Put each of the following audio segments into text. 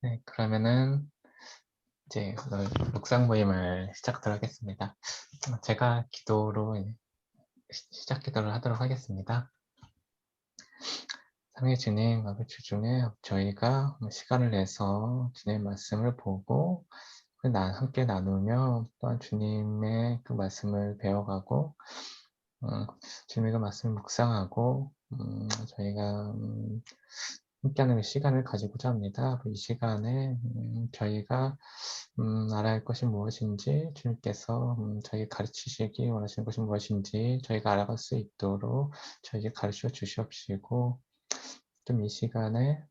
네, 그러면은 이제 오늘 묵상 모임을 시작하도록 하겠습니다. 제가 기도로 시작 기도를 하도록 하겠습니다. 삼위 주님, 아버지 중에 저희가 시간을 내서 주님의 말씀을 보고 함께 나누며 또한 주님의 그 말씀을 배워가고 주님의 그 말씀을 묵상하고 저희가 함께하는 그 시간을 가지고자 합니다. 이 시간에 저희가 알아야 할 것이 무엇인지 주님께서 저에게 가르치시기 원하시는 것이 무엇인지 저희가 알아갈 수 있도록 저에게 가르쳐 주시옵시고 좀 이 시간에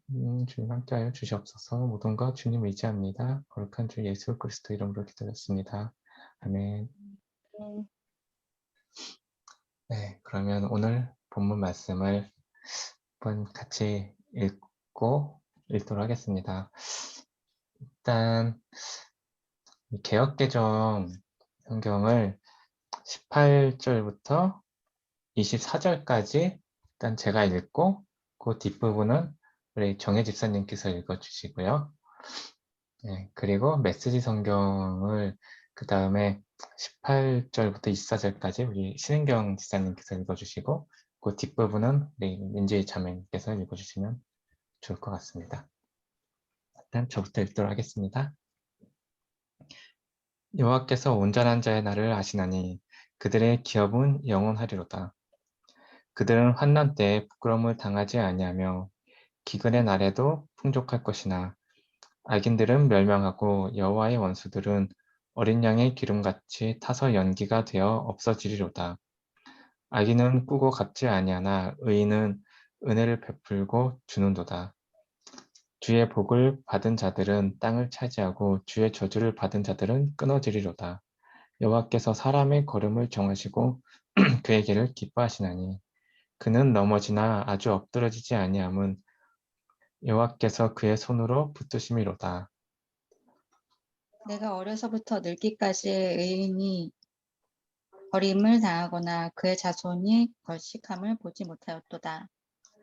주님 함께하여 주시옵소서. 모든 것 주님 의지합니다. 거룩한 주 예수 그리스도 이름으로 기도했습니다. 아멘. 네, 그러면 오늘 본문 말씀을 한번 같이 읽도록 하겠습니다. 일단 개역개정 성경을 18절부터 24절까지 일단 제가 읽고 그 뒷부분은 우리 정혜 집사님께서 읽어주시고요. 네, 그리고 메시지 성경을 그 다음에 18절부터 24절까지 우리 신은경 집사님께서 읽어주시고 그 뒷부분은 우리 민지희 자매님께서 읽어주시면 좋을 것 같습니다. 일단 저부터 읽도록 하겠습니다. 여호와께서 온전한 자의 날을 아시나니 그들의 기업은 영원하리로다. 그들은 환난 때에 부끄러움을 당하지 아니하며 기근의 날에도 풍족할 것이나 악인들은 멸망하고 여호와의 원수들은 어린 양의 기름같이 타서 연기가 되어 없어지리로다. 악인은 꾸고 갚지 아니하나 의인은 은혜를 베풀고 주는도다. 주의 복을 받은 자들은 땅을 차지하고 주의 저주를 받은 자들은 끊어지리로다. 여호와께서 사람의 걸음을 정하시고 그의 길을 기뻐하시나니 그는 넘어지나 아주 엎드러지지 아니함은 여호와께서 그의 손으로 붙드심이로다. 내가 어려서부터 늙기까지의 의인이 버림을 당하거나 그의 자손이 걸식함을 보지 못하였도다.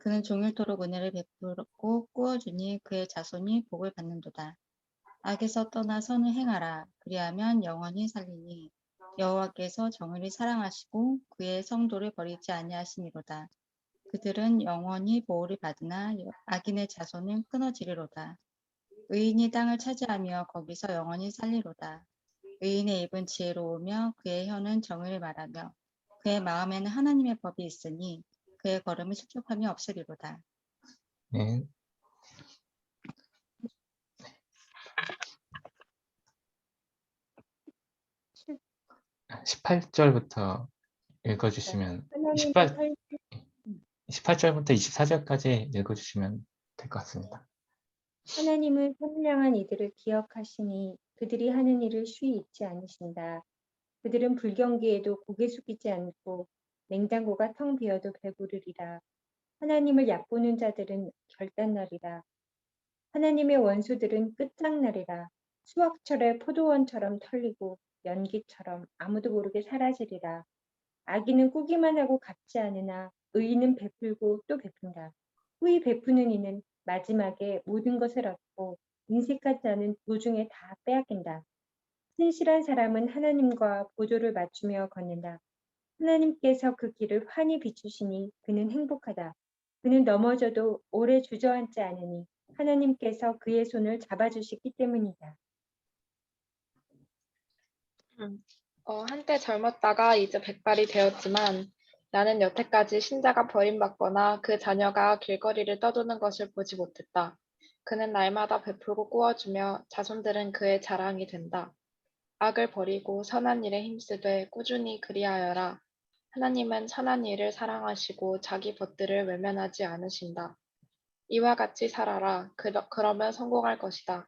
그는 종일토록 은혜를 베풀고 꾸어주니 그의 자손이 복을 받는도다. 악에서 떠나 선을 행하라. 그리하면 영원히 살리니 여호와께서 정의를 사랑하시고 그의 성도를 버리지 아니하시니로다. 그들은 영원히 보호를 받으나 악인의 자손은 끊어지리로다. 의인이 땅을 차지하며 거기서 영원히 살리로다. 의인의 입은 지혜로우며 그의 혀는 정의를 말하며 그의 마음에는 하나님의 법이 있으니 그의 걸음은 실족함이 없으리로다. 네. 18절부터 읽어주시면 18절부터 24절까지 읽어주시면 될 것 같습니다. 하나님은 선량한 이들을 기억하시니 그들이 하는 일을 쉬이 잊지 않으신다. 그들은 불경기에도 고개 숙이지 않고 냉장고가 텅 비어도 배부르리라. 하나님을 얕보는 자들은 결단날이라. 하나님의 원수들은 끝장날이라. 수확철에 포도원처럼 털리고 연기처럼 아무도 모르게 사라지리라. 악인은 꾸기만 하고 갚지 않으나 의인은 베풀고 또 베푼다. 후히 베푸는 이는 마지막에 모든 것을 얻고 인색하지 않은 도중에 다 빼앗긴다. 신실한 사람은 하나님과 보조를 맞추며 걷는다. 하나님께서 그 길을 환히 비추시니 그는 행복하다. 그는 넘어져도 오래 주저앉지 않으니 하나님께서 그의 손을 잡아주시기 때문이다. 한때 젊었다가 이제 백발이 되었지만 나는 여태까지 신자가 버림받거나 그 자녀가 길거리를 떠도는 것을 보지 못했다. 그는 날마다 베풀고 꾸어주며 자손들은 그의 자랑이 된다. 악을 버리고 선한 일에 힘쓰되 꾸준히 그리하여라. 하나님은 선한 일을 사랑하시고 자기 벗들을 외면하지 않으신다. 이와 같이 살아라. 그러면 성공할 것이다.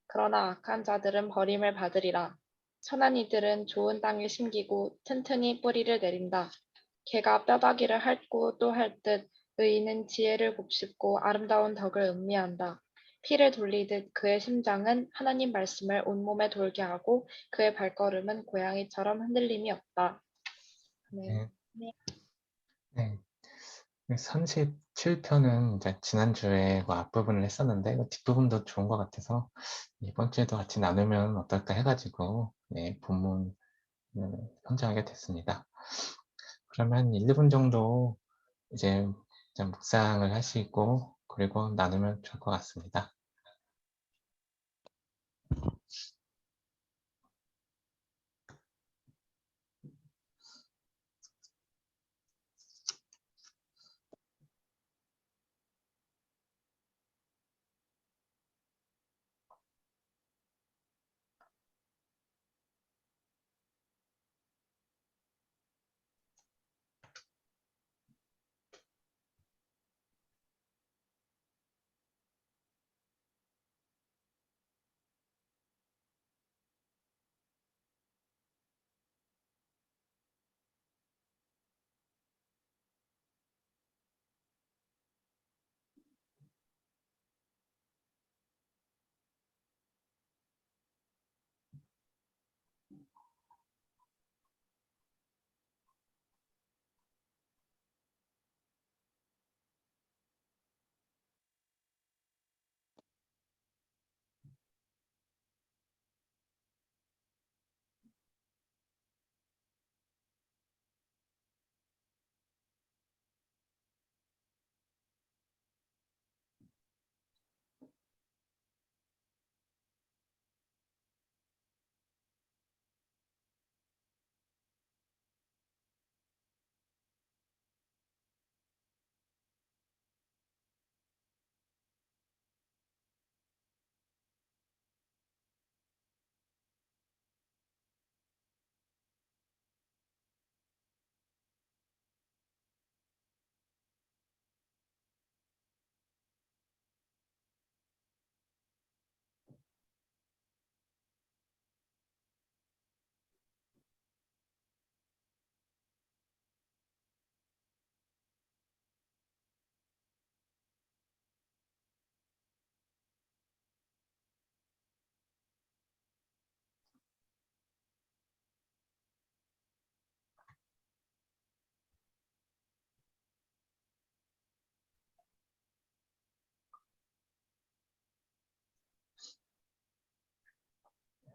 그러나 악한 자들은 버림을 받으리라. 선한 이들은 좋은 땅에 심기고 튼튼히 뿌리를 내린다. 개가 뼈다귀를 핥고 또 핥듯 의인은 지혜를 곱씹고 아름다운 덕을 음미한다. 피를 돌리듯 그의 심장은 하나님 말씀을 온몸에 돌게 하고 그의 발걸음은 고양이처럼 흔들림이 없다. 네. 네. 네. 37편은 이제 지난주에 그 앞부분을 했었는데 그 뒷부분도 좋은 것 같아서 이번 주에도 같이 나누면 어떨까 해가지고 네, 본문을 선정하게 됐습니다. 그러면 1, 2분 정도 이제 좀 묵상을 하시고 그리고 나누면 좋을 것 같습니다.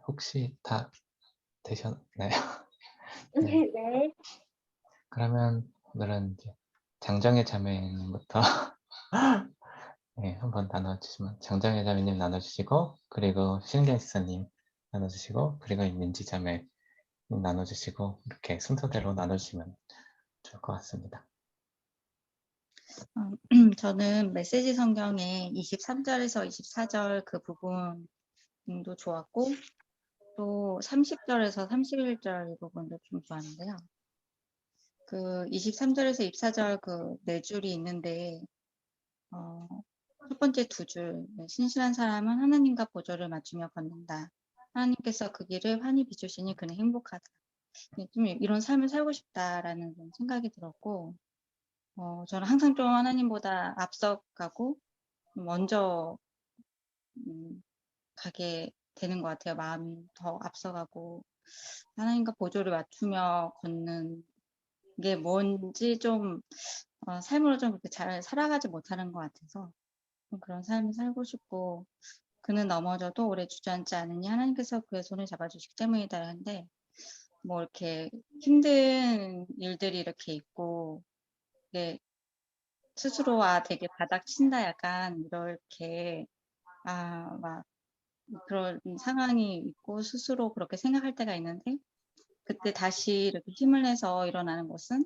혹시 다 되셨나요? 네. 네. 그러면 오늘은 이제 장정의 자매님부터 네, 한번 나눠주시면 장정의 자매님 나눠주시고 그리고 신gel스님 나눠주시고 그리고 민지 자매님 나눠주시고 이렇게 순서대로 나눠주시면 좋을 것 같습니다. 저는 메시지 성경의 23절에서 24절 그 부분도 좋았고 또 30절에서 31절 이 부분도 좀 좋았는데요. 그 23절에서 24절 그 네 줄이 있는데 첫 번째 두 줄, 신실한 사람은 하나님과 보조를 맞추며 걷는다. 하나님께서 그 길을 환히 비추시니 그는 행복하다. 좀 이런 삶을 살고 싶다라는 좀 생각이 들었고, 저는 항상 좀 하나님보다 앞서가고 먼저 가게 되는 것 같아요. 마음이 더 앞서가고 하나님과 보조를 맞추며 걷는 게 뭔지 좀 삶으로 좀 그렇게 잘 살아가지 못하는 것 같아서 그런 삶을 살고 싶고 그는 넘어져도 오래 주저앉지 않으니 하나님께서 그의 손을 잡아주시기 때문이다 하는데 뭐 이렇게 힘든 일들이 이렇게 있고 이게 스스로와 되게 바닥친다 약간 이렇게 막 그런 상황이 있고 스스로 그렇게 생각할 때가 있는데 그때 다시 이렇게 힘을 내서 일어나는 것은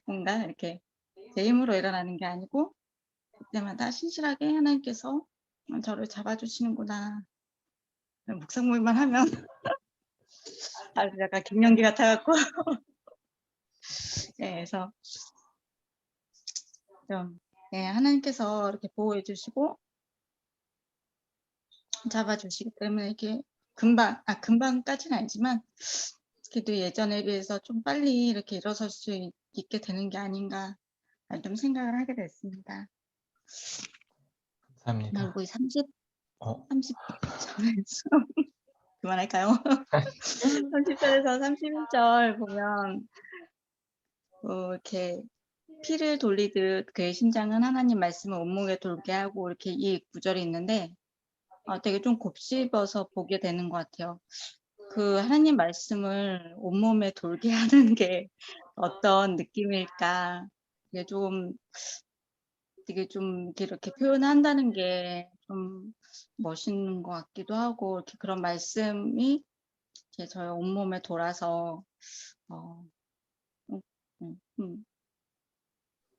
뭔가 이렇게 제 힘으로 일어나는 게 아니고 그때마다 신실하게 하나님께서 저를 잡아주시는구나. 묵상물만 하면 아주 약간 갱년기 같아갖고 네, 그래서 좀 하나님께서 이렇게 보호해 주시고 잡아주시기 때문에 이렇게 금방까지는 아니지만 그래도 예전에 비해서 좀 빨리 이렇게 일어설 수 있게 되는 게 아닌가 좀 생각을 하게 됐습니다. 감사합니다. 거의 30 절에서 그만할까요? 30절에서 31절 보면 이렇게 피를 돌리듯 그의 심장은 하나님 말씀을 온몸에 돌게 하고 이렇게 이 구절이 있는데 되게 좀 곱씹어서 보게 되는 것 같아요. 그 하나님 말씀을 온몸에 돌게 하는 게 어떤 느낌일까? 이게 좀 되게 좀 이렇게 표현한다는 게 좀 멋있는 것 같기도 하고 이렇게 그런 말씀이 이렇게 저의 온몸에 돌아서 어 음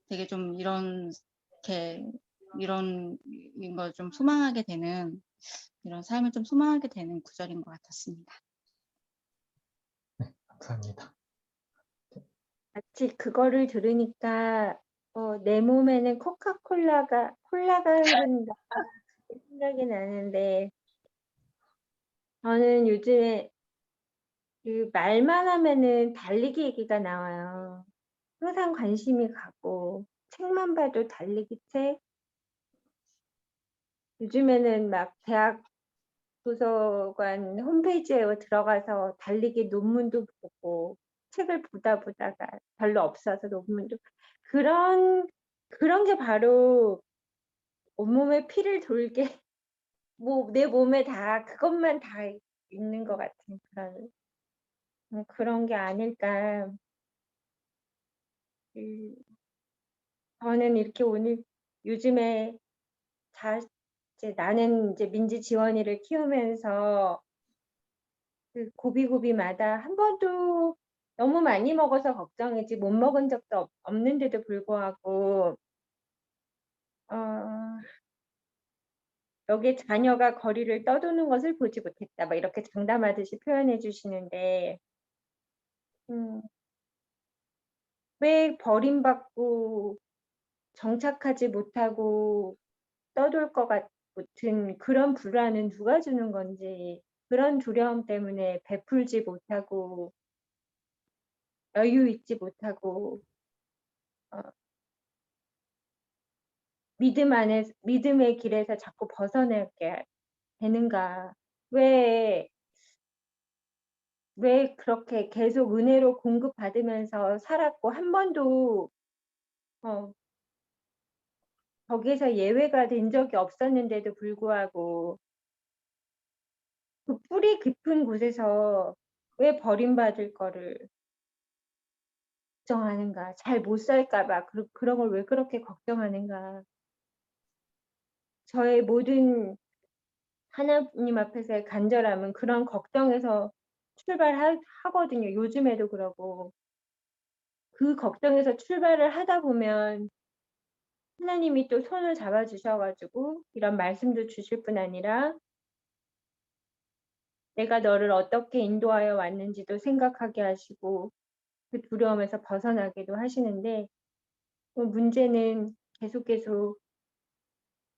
되게 좀 이렇게 이런 걸 좀 소망하게 되는 이런 삶을 좀 소망하게 되는 구절인 것 같았습니다. 감사합니다. 마치 그거를 들으니까 내 몸에는 콜라가 흐른다 생각이 나는데 저는 요즘에 그 말만 하면은 달리기 얘기가 나와요. 항상 관심이 가고 책만 봐도 달리기 책. 요즘에는 막 대학 도서관 홈페이지에 들어가서 달리기 논문도 보고 책을 보다가 별로 없어서 논문도 그런 게 바로 온몸에 피를 돌게 뭐 내 몸에 다 그것만 다 있는 것 같은 그런 게 아닐까. 그 저는 이렇게 오늘 요즘에 이제 나는 이제 민지 지원이를 키우면서 그 고비고비마다 한 번도 너무 많이 먹어서 걱정이지 못 먹은 적도 없는데도 불구하고 어 여기에 자녀가 거리를 떠도는 것을 보지 못했다. 막 이렇게 장담하듯이 표현해 주시는데 음 왜 버림받고 정착하지 못하고 떠돌 것 같은 그런 불안은 누가 주는 건지 그런 두려움 때문에 베풀지 못하고 여유 있지 못하고 어 믿음의 길에서 자꾸 벗어나게 되는가. 왜 그렇게 계속 은혜로 공급받으면서 살았고 한 번도 어 거기에서 예외가 된 적이 없었는데도 불구하고 그 뿌리 깊은 곳에서 왜 버림받을 거를 걱정하는가. 잘 못 살까 봐 그런 걸 왜 그렇게 걱정하는가. 저의 모든 하나님 앞에서의 간절함은 그런 걱정에서 하거든요. 요즘에도 그러고. 그 걱정에서 출발을 하다 보면 하나님이 또 손을 잡아 주셔 가지고 이런 말씀도 주실 뿐 아니라 내가 너를 어떻게 인도하여 왔는지도 생각하게 하시고 그 두려움에서 벗어나기도 하시는데 문제는 계속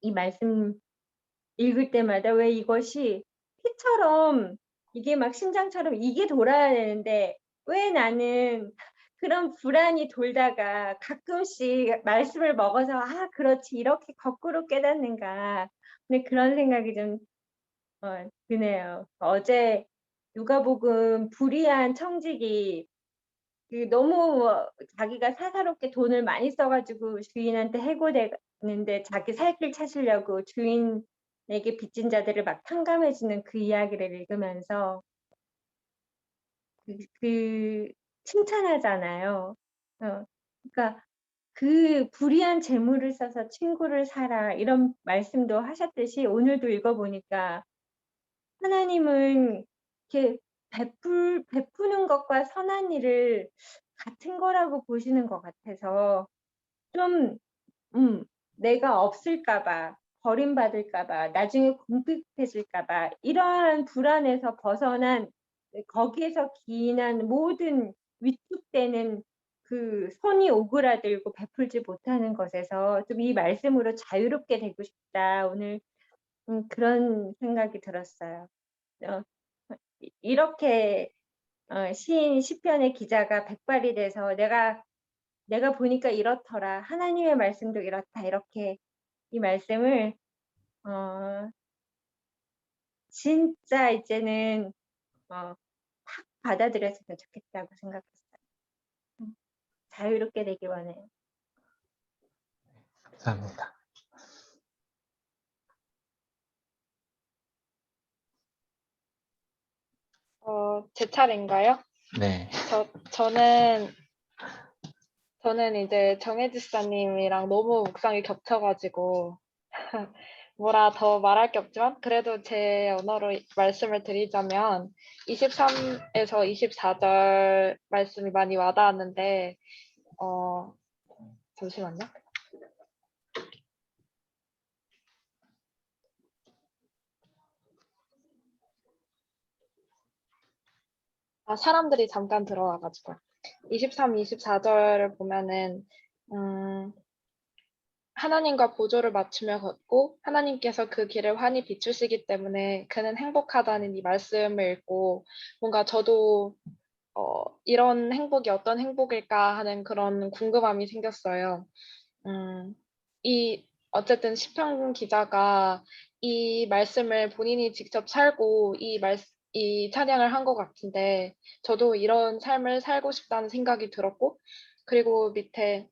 이 말씀 읽을 때마다 왜 이것이 피처럼 이게 막 심장처럼 이게 돌아야 되는데 왜 나는 그런 불안이 돌다가 가끔씩 말씀을 먹어서 '아 그렇지. 이렇게 거꾸로 깨닫는가.' 근데 그런 생각이 좀 드네요. 어제 누가복음 불의한 청직이 너무 자기가 사사롭게 돈을 많이 써 가지고 주인한테 해고되는데 자기 살 길 찾으려고 주인에게 빚진 자들을 막 탕감해 주는 그 이야기를 읽으면서 칭찬하잖아요. 그러니까 그 "불의한 재물을 써서 친구를 사라." 이런 말씀도 하셨듯이 오늘도 읽어 보니까 하나님은 이렇게 베푸는 것과 선한 일을 같은 거라고 보시는 것 같아서 좀 내가 없을까 봐, 버림받을까 봐, 나중에 궁핍해질까 봐 이러한 불안에서 벗어난 거기에서 기인한 모든 위축되는 그 손이 오그라들고 베풀지 못하는 것에서 좀 '이 말씀으로 자유롭게 되고 싶다.' 오늘 그런 생각이 들었어요. 어 이렇게 시인 시편의 기자가 백발이 돼서 "내가 보니까 이렇더라. 하나님의 말씀도 이렇다." 이렇게 이 말씀을 어 진짜 이제는 어 확 받아들였으면 좋겠다고 생각했어요. 음 자유롭게 되길 원해요. 감사합니다. 제 차례인가요? 네. 저는 이제 정혜 집사님이랑 너무 묵상이 겹쳐가지고 뭐라 더 말할 게 없지만 그래도 제 언어로 말씀을 드리자면 23에서 24절 말씀이 많이 와닿았는데 잠시만요. 사람들이 잠깐 들어와가지고 23, 24절을 보면은 하나님과 보조를 맞추며 걷고 하나님께서 그 길을 환히 비추시기 때문에 그는 행복하다는 이 말씀을 읽고 뭔가 저도 이런 행복이 어떤 행복일까 하는 그런 궁금함이 생겼어요. 어쨌든 시편 기자가 이 말씀을 본인이 직접 살고 이 찬양을 한 것 같은데 저도 이런 삶을 살고 싶다는 생각이 들었고 그리고 밑에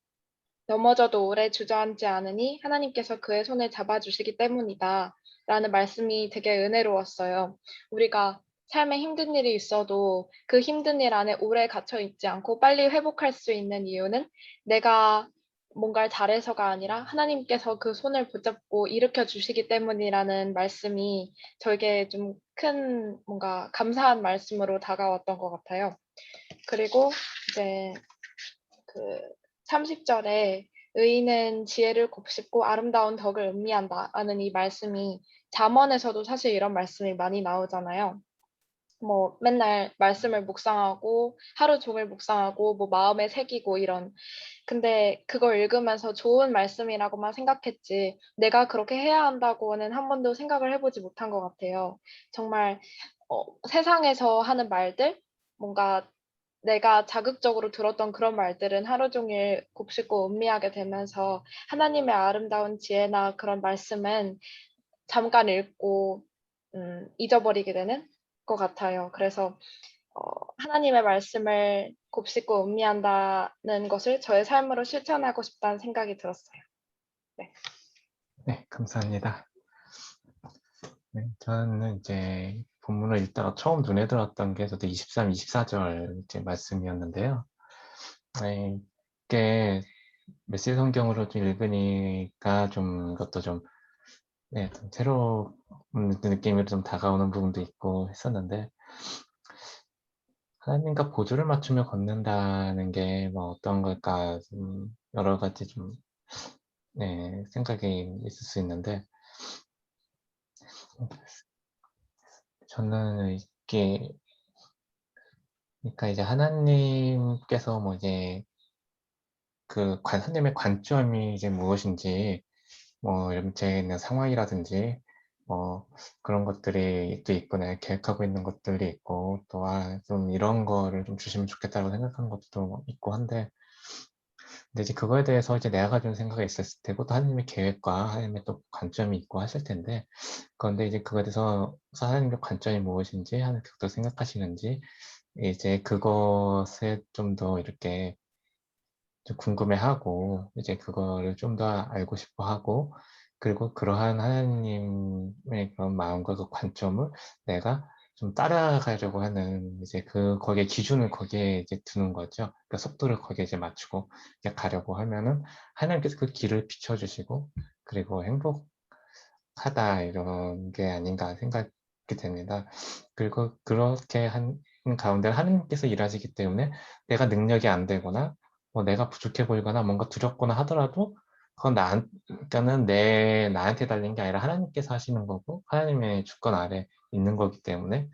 넘어져도 오래 주저앉지 않으니 하나님께서 그의 손을 잡아주시기 때문이다. 라는 말씀이 되게 은혜로웠어요. 우리가 삶에 힘든 일이 있어도 그 힘든 일 안에 오래 갇혀 있지 않고 빨리 회복할 수 있는 이유는 내가 뭔가를 잘해서가 아니라 하나님께서 그 손을 붙잡고 일으켜 주시기 때문이라는 말씀이 저에게 좀 큰 뭔가 감사한 말씀으로 다가왔던 것 같아요. 그리고 이제 그 30절에 의인은 지혜를 곱씹고 아름다운 덕을 음미한다 라는 이 말씀이 잠언에서도 사실 이런 말씀이 많이 나오잖아요. 뭐 맨날 말씀을 묵상하고 하루 종일 묵상하고 뭐 마음에 새기고 이런 근데 그걸 읽으면서 좋은 말씀이라고만 생각했지 내가 그렇게 해야 한다고는 한 번도 생각을 해보지 못한 것 같아요. 정말 세상에서 하는 말들 뭔가 내가 자극적으로 들었던 그런 말들은 하루 종일 곱씹고 음미하게 되면서 하나님의 아름다운 지혜나 그런 말씀은 잠깐 읽고 잊어버리게 되는 것 같아요. 그래서 하나님의 말씀을 곱씹고 음미한다는 것을 저의 삶으로 실천하고 싶다는 생각이 들었어요. 네. 네, 감사합니다. 네, 저는 이제 본문을 읽다가 처음 눈에 들었던 게 저도 23, 24절 이제 말씀이었는데요. 네, 이게 메시지 성경으로 좀 읽으니까 좀 이것도 좀, 네, 좀 새로운 느낌으로 좀 다가오는 부분도 있고 했었는데, 하나님과 보조를 맞추며 걷는다는 게 뭐 어떤 걸까, 좀 여러 가지 좀, 네, 생각이 있을 수 있는데, 저는 이게, 그러니까 이제 하나님께서 뭐 이제 하나님의 관점이 이제 무엇인지, 뭐 이런 제 있는 상황이라든지, 뭐 그런 것들이 또 있고 내가 계획하고 있는 것들이 있고 또 좀 이런 거를 좀 주시면 좋겠다고 생각하는 것도 있고 한데, 근데 이제 그거에 대해서 이제 내가 가지고 생각이 있었을 테고 또 하나님의 계획과 하나님의 또 관점이 있고 하실 텐데, 그런데 이제 그거에 대해서 하나님의 관점이 무엇인지 하나님께서 어떻게 생각하시는지 이제 그것에 좀 더 이렇게 좀 궁금해하고 이제 그거를 좀 더 알고 싶어 하고, 그리고 그러한 하나님의 그런 마음과 그 관점을 내가 좀 따라가려고 하는 이제 거기에 기준을 거기에 이제 두는 거죠. 그러니까 속도를 거기에 이제 맞추고 이제 가려고 하면은 하나님께서 그 길을 비춰주시고 그리고 행복하다 이런 게 아닌가 생각이 됩니다. 그리고 그렇게 한 가운데 하나님께서 일하시기 때문에 내가 능력이 안 되거나 뭐 내가 부족해 보이거나 뭔가 두렵거나 하더라도 그건 그러니까는 나한테 달린 게 아니라 하나님께서 하시는 거고 하나님의 주권 아래 있는 거기 때문에,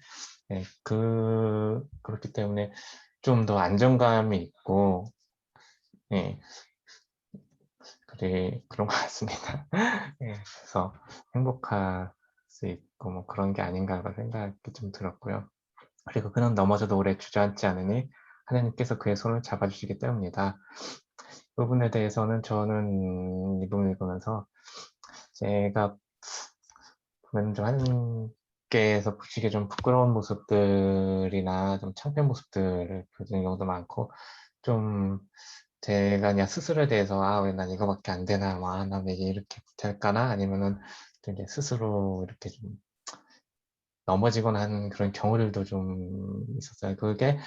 예, 그렇기 때문에 좀 더 안정감이 있고, 예, 그런 것 같습니다. 예, 그래서 행복할 수 있고 뭐 그런 게 아닌가라는 생각이 좀 들었고요. 그리고 그는 넘어져도 오래 주저앉지 않으니 하나님께서 그의 손을 잡아주시기 때문이다. 이 부분에 대해서는 저는 이 부분을 읽으면서 제가 보면 좀 하나님께서 보시기에 좀 부끄러운 모습들이나 좀 창피한 모습들을 보여주는 경우도 많고 좀 제가 그냥 스스로에 대해서 왜 난 이거밖에 안 되나, 난 왜 이렇게 못할까나, 아니면은 또 이제 스스로 이렇게 좀 넘어지거나 하는 그런 경우들도 좀 있었어요. 그게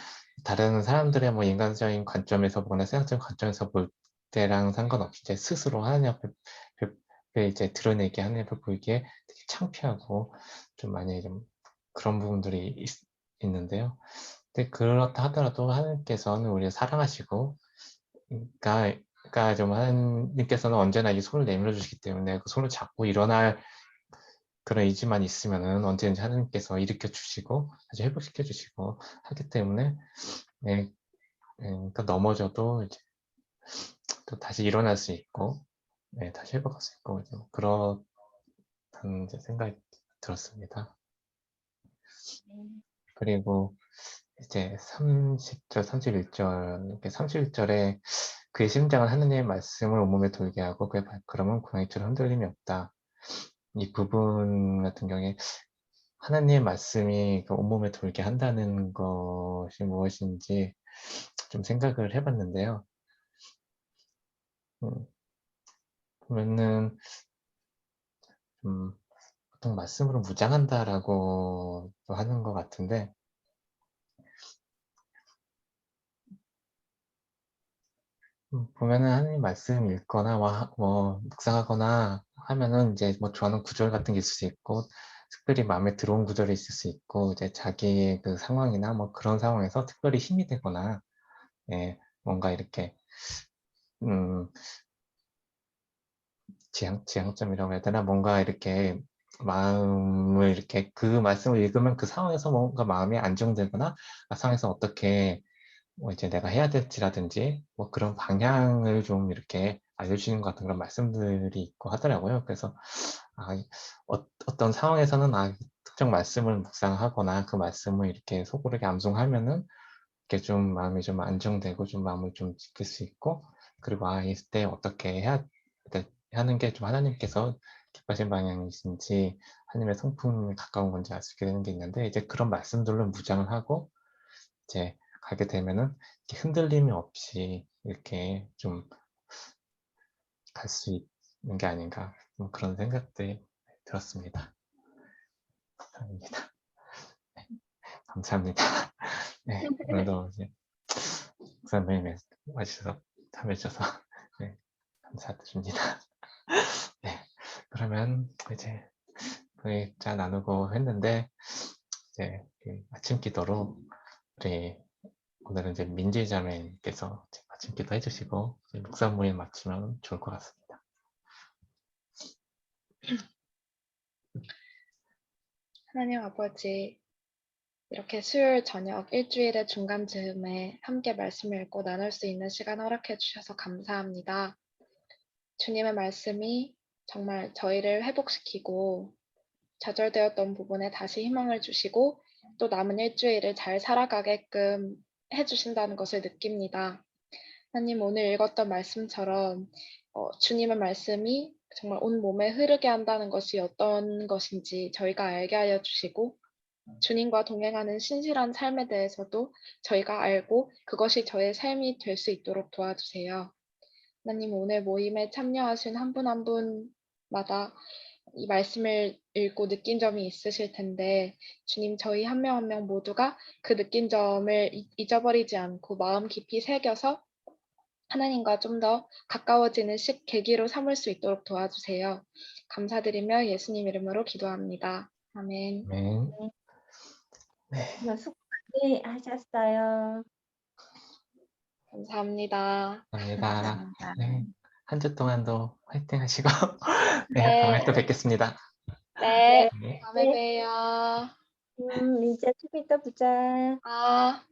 다른 사람들의 뭐 인간적인 관점에서 보거나 생각적인 관점에서 볼 때랑 상관없이 이제 스스로 하나님 앞에 이제 드러내게 하나님 앞에 보이기에 되게 창피하고 좀 많이 좀 그런 부분들이 있는데요. 근데 그렇다 하더라도 하나님께서는 우리를 사랑하시고, 그러니까 좀 하나님께서는 언제나 이 손을 내밀어 주시기 때문에 그 손을 잡고 일어날 그런 의지만 있으면은 언제든지 하나님께서 일으켜 주시고 다시 회복시켜 주시고 하기 때문에 네, 그러니까 넘어져도 이제 또 다시 일어날 수 있고 네, 다시 회복할 수 있고 좀 그렇다는 이제 생각이 들었습니다. 그리고 이제 30절, 31절, 이렇게 31절에 그의 심장은 하느님의 말씀을 온몸에 돌게 하고 그의 발걸음은 고양이처럼 흔들림이 없다. 이 부분 같은 경우에 하나님의 말씀이 그 온몸에 돌게 한다는 것이 무엇인지 좀 생각을 해봤는데요. 보면은 보통 말씀으로 무장한다라고 하는 것 같은데 보면은 하나님 말씀 읽거나 뭐 묵상하거나 하면은 이제 뭐 좋아하는 구절 같은 게 있을 수 있고 특별히 마음에 들어온 구절이 있을 수 있고 이제 자기의 그 상황이나 뭐 그런 상황에서 특별히 힘이 되거나 예, 뭔가 이렇게 음, 지향점이라고 해야 되나 뭔가 이렇게 마음을 이렇게 그 말씀을 읽으면 그 상황에서 뭔가 마음이 안정되거나 그 상황에서 어떻게 뭐 이제 내가 해야 될지라든지 뭐 그런 방향을 좀 이렇게 알려주시는 것 같은 그런 말씀들이 있고 하더라고요. 그래서 어떤 상황에서는 특정 말씀을 묵상하거나 그 말씀을 이렇게 속으로 이렇게 암송하면은 이렇게 좀 마음이 좀 안정되고 좀 마음을 좀 지킬 수 있고 그리고 이때 어떻게 하는 게 좀 하나님께서 기뻐하신 방향이신지 하나님의 성품에 가까운 건지 알 수 있게 되는 게 있는데 이제 그런 말씀들로 무장을 하고 이제 가게 되면은 이렇게 흔들림이 없이 이렇게 좀 갈 수 있는 게 아닌가 그런 생각들이 들었습니다. 감사합니다. 네, 감사합니다. 네, 오늘도 이제 목사님이 와주셔서 참여해주셔서 네, 감사드립니다. 네, 그러면 이제 거의 잘 나누고 했는데 이제 그 아침 기도로 우리 오늘은 이제 민지 자매님께서 아침 기도 해주시고 묵상 모임 마치면 좋을 것 같습니다. 하나님 아버지, 이렇게 수요일 저녁 일주일의 중간쯤에 함께 말씀을 읽고 나눌 수 있는 시간 허락해 주셔서 감사합니다. 주님의 말씀이 정말 저희를 회복시키고 좌절되었던 부분에 다시 희망을 주시고 또 남은 일주일을 잘 살아가게끔 해주신다는 것을 느낍니다. 하나님 오늘 읽었던 말씀처럼 주님의 말씀이 정말 온 몸에 흐르게 한다는 것이 어떤 것인지 저희가 알게 하여 주시고 주님과 동행하는 신실한 삶에 대해서도 저희가 알고 그것이 저의 삶이 될 수 있도록 도와주세요. 하나님 오늘 모임에 참여하신 한 분 한 분마다 이 말씀을 읽고 느낀 점이 있으실 텐데 주님 저희 한 명 한 명 모두가 그 느낀 점을 잊어버리지 않고 마음 깊이 새겨서 하나님과 좀 더 가까워지는 계기로 삼을 수 있도록 도와주세요. 감사드리며 예수님 이름으로 기도합니다. 아멘. 아멘. 네, 수고 많이 하셨어요. 감사합니다. 감사합니다. 감사합니다. 네, 한 주 동안도 화이팅 하시고 네, 다음에 네, 또 뵙겠습니다. 네, 네. 다음에 봬요. 민지야, TV 또 보자. 아.